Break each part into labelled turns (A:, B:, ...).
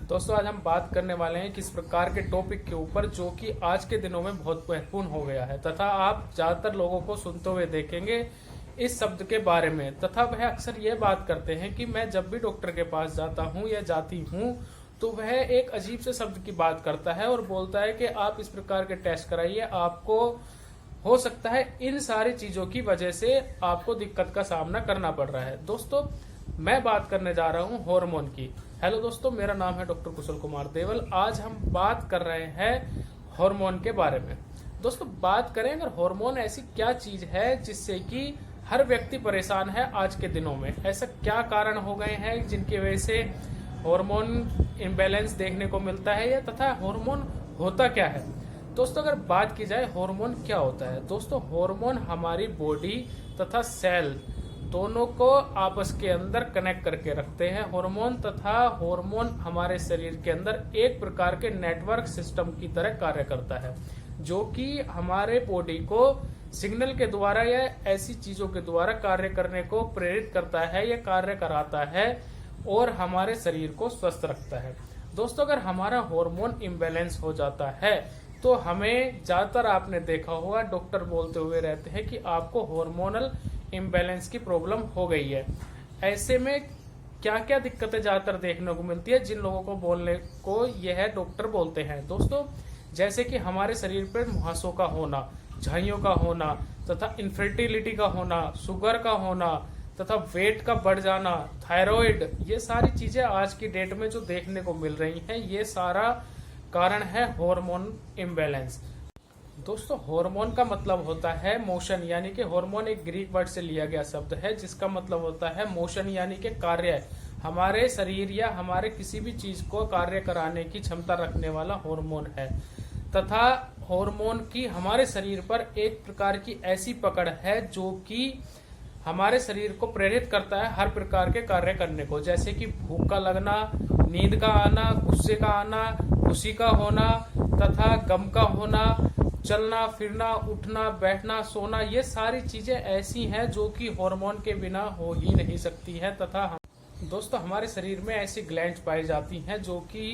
A: दोस्तों आज हम बात करने वाले हैं किस प्रकार के टॉपिक के ऊपर जो कि आज के दिनों में बहुत महत्वपूर्ण हो गया है तथा आप ज्यादातर लोगों को सुनते हुए देखेंगे इस शब्द के बारे में। तथा वह अक्सर यह बात करते हैं कि मैं जब भी डॉक्टर के पास जाता हूं या जाती हूं तो वह एक अजीब से शब्द की बात करता है और बोलता है कि आप इस प्रकार के टेस्ट कराइए, आपको हो सकता है इन सारी चीजों की वजह से आपको दिक्कत का सामना करना पड़ रहा है। दोस्तों मैं बात करने जा रहा हूं हार्मोन की। हेलो दोस्तों, मेरा नाम है डॉक्टर कुशल कुमार देवल। आज हम बात कर रहे हैं हार्मोन के बारे में। दोस्तों बात करें अगर हार्मोन ऐसी क्या चीज है जिससे कि हर व्यक्ति परेशान है आज के दिनों में, ऐसा क्या कारण हो गए हैं जिनकी वजह से हार्मोन इम्बैलेंस देखने को मिलता है या तथा हार्मोन होता क्या है। दोस्तों अगर बात की जाए हार्मोन क्या होता है, दोस्तों हार्मोन हमारी बॉडी तथा सेल दोनों को आपस के अंदर कनेक्ट करके रखते हैं। हार्मोन तथा हार्मोन हमारे शरीर के अंदर एक प्रकार के नेटवर्क सिस्टम की तरह कार्य करता है जो कि हमारे बॉडी को सिग्नल के द्वारा या ऐसी चीजों के द्वारा कार्य करने को प्रेरित करता है या कार्य कराता है और हमारे शरीर को स्वस्थ रखता है। दोस्तों अगर हमारा हार्मोन इम्बैलेंस हो जाता है तो हमें ज्यादातर आपने देखा होगा डॉक्टर बोलते हुए रहते हैं कि आपको हार्मोनल इम्बैलेंस की प्रॉब्लम हो गई है। ऐसे में क्या क्या दिक्कतें ज्यादातर देखने को मिलती है जिन लोगों को बोलने को यह डॉक्टर बोलते हैं। दोस्तों जैसे कि हमारे शरीर पर मुहासों का होना, झाइयों का होना तथा इनफर्टिलिटी का होना, शुगर का होना तथा वेट का बढ़ जाना, थायराइड, ये सारी चीजें आज की डेट में जो देखने को मिल रही हैं ये सारा कारण है हार्मोन इम्बैलेंस। दोस्तों हार्मोन का मतलब होता है मोशन, यानी कि हार्मोन एक ग्रीक वर्ड से लिया गया शब्द है जिसका मतलब होता है मोशन यानी कि कार्य। हमारे शरीर या हमारे किसी भी चीज को कार्य कराने की क्षमता रखने वाला हार्मोन है तथा हार्मोन की हमारे शरीर पर एक प्रकार की ऐसी पकड़ है जो कि हमारे शरीर को प्रेरित करता है हर प्रकार के कार्य करने को, जैसे कि भूख का लगना, नींद का आना, गुस्से का आना, खुशी का होना तथा गम का होना, चलना फिरना, उठना बैठना, सोना, ये सारी चीजें ऐसी हैं जो कि हार्मोन के बिना हो ही नहीं सकती हैं। तथा दोस्तों हमारे शरीर में ऐसी ग्लैंड पाई जाती हैं जो कि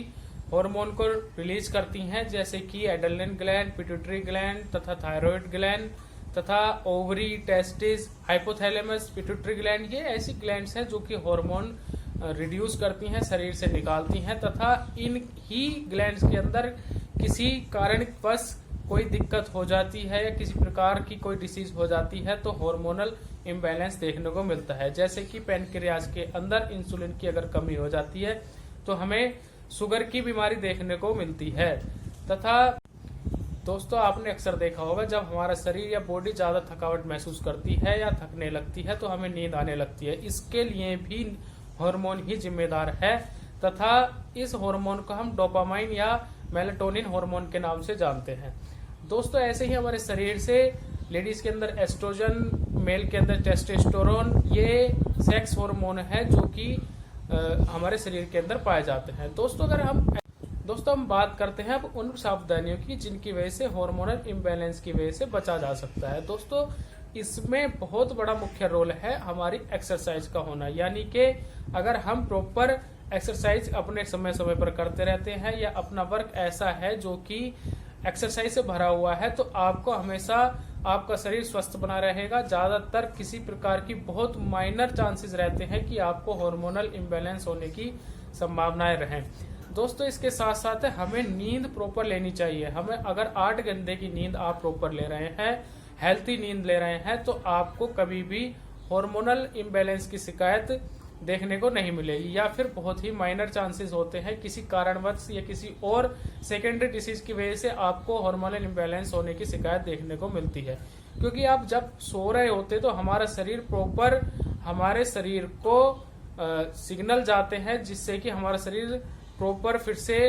A: हार्मोन को रिलीज करती हैं, जैसे कि एड्रेनलिन ग्लैंड, पिट्यूटरी ग्लैंड तथा थायराइड ग्लैंड तथा ovary, testis, hypothalamus, pituitary gland, ये ऐसी ग्लैंड्स हैं जो कि हार्मोन रिड्यूस करती हैं, शरीर से निकालती हैं तथा इन ही ग्लैंड्स के अंदर किसी कारणवश कोई दिक्कत हो जाती है या किसी प्रकार की कोई डिसीज हो जाती है तो हार्मोनल इम्बैलेंस देखने को मिलता है। जैसे कि पैनक्रियाज के अंदर इंसुलिन की अगर कमी हो जाती है तो हमें शुगर की बीमारी देखने को मिलती है। तथा दोस्तों आपने अक्सर देखा होगा जब हमारा शरीर या बॉडी ज्यादा थकावट महसूस करती है या थकने लगती है तो हमें नींद आने लगती है। इसके लिए भी हार्मोन ही जिम्मेदार है तथा इस हार्मोन को हम डोपामाइन या मेलाटोनिन हार्मोन के नाम से जानते हैं। दोस्तों ऐसे ही हमारे शरीर से लेडीज के अंदर एस्ट्रोजन, मेल के अंदर टेस्टोस्टेरोन, ये सेक्स हार्मोन है जो कि हमारे शरीर के अंदर पाए जाते हैं। दोस्तों हम बात करते हैं अब उन सावधानियों की जिनकी वजह से हार्मोनल इम्बैलेंस की वजह से बचा जा सकता है। दोस्तों इसमें बहुत बड़ा मुख्य रोल है हमारी एक्सरसाइज का होना, यानी कि अगर हम प्रॉपर एक्सरसाइज अपने समय समय पर करते रहते हैं या अपना वर्क ऐसा है जो कि एक्सरसाइज से भरा हुआ है तो आपको हमेशा आपका शरीर स्वस्थ बना रहेगा। ज्यादातर किसी प्रकार की बहुत माइनर चांसेस रहते हैं कि आपको हार्मोनल इम्बैलेंस होने की संभावनाएं रहें। दोस्तों इसके साथ साथ हमें नींद प्रॉपर लेनी चाहिए। हमें अगर 8 घंटे की नींद आप प्रॉपर ले रहे हैं, हेल्थी नींद ले रहे हैं तो आपको कभी भी हार्मोनल इम्बैलेंस की शिकायत देखने को नहीं मिलेगी या फिर बहुत ही माइनर चांसेस होते हैं किसी कारणवश या किसी और सेकेंडरी डिसीज की वजह से आपको हार्मोनल इम्बैलेंस होने की शिकायत देखने को मिलती है। क्योंकि आप जब सो रहे होते तो हमारा शरीर प्रॉपर हमारे शरीर को सिग्नल जाते हैं जिससे कि हमारा शरीर प्रॉपर फिर से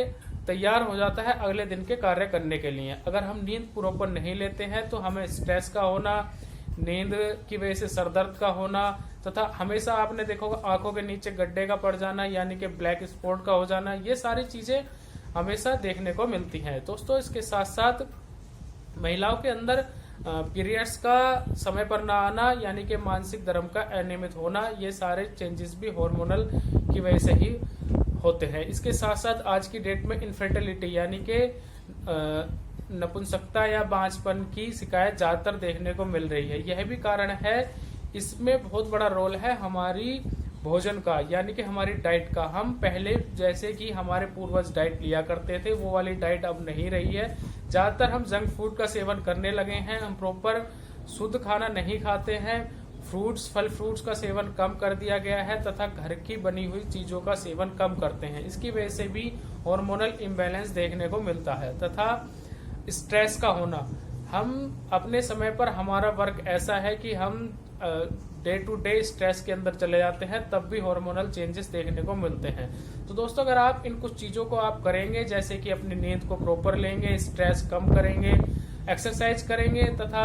A: तैयार हो जाता है अगले दिन के कार्य करने के लिए। अगर हम नींद प्रॉपर नहीं लेते हैं तो हमें स्ट्रेस का होना, नींद की वजह से सरदर्द का होना तथा हमेशा आपने देखा होगा आंखों के नीचे गड्ढे का पड़ जाना यानी कि ब्लैक स्पॉट का हो जाना, ये सारी चीजें हमेशा देखने को मिलती हैं। दोस्तों इसके साथ साथ महिलाओं के अंदर पीरियड्स का समय पर ना आना यानी कि मासिक धर्म का अनियमित होना, ये सारे चेंजेस भी हार्मोनल की वजह से ही होते हैं। इसके साथ साथ आज की डेट में इनफर्टिलिटी यानी कि नपुंसकता या बांझपन की शिकायत ज्यादातर देखने को मिल रही है। यह भी कारण है, इसमें बहुत बड़ा रोल है हमारी भोजन का, यानी कि हमारी डाइट का। हम पहले जैसे कि हमारे पूर्वज डाइट लिया करते थे, वो वाली डाइट अब नहीं रही है। ज्यादातर हम जंक फूड का सेवन करने लगे हैं, हम प्रॉपर शुद्ध खाना नहीं खाते हैं, फल फ्रूट्स का सेवन कम कर दिया गया है तथा घर की बनी हुई चीजों का सेवन कम करते हैं। इसकी वजह से भी हार्मोनल इम्बैलेंस देखने को मिलता है तथा स्ट्रेस का होना। हम अपने समय पर, हमारा वर्क ऐसा है कि हम डे टू डे स्ट्रेस के अंदर चले जाते हैं, तब भी हार्मोनल चेंजेस देखने को मिलते हैं। तो दोस्तों, अगर आप इन कुछ चीजों को आप करेंगे, जैसे कि अपनी नींद को प्रॉपर लेंगे, स्ट्रेस कम करेंगे, एक्सरसाइज करेंगे तथा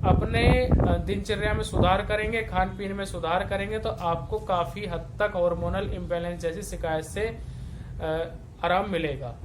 A: अपने दिनचर्या में सुधार करेंगे, खान पीन में सुधार करेंगे, तो आपको काफी हद तक हार्मोनल इम्बैलेंस जैसी शिकायत से आराम मिलेगा।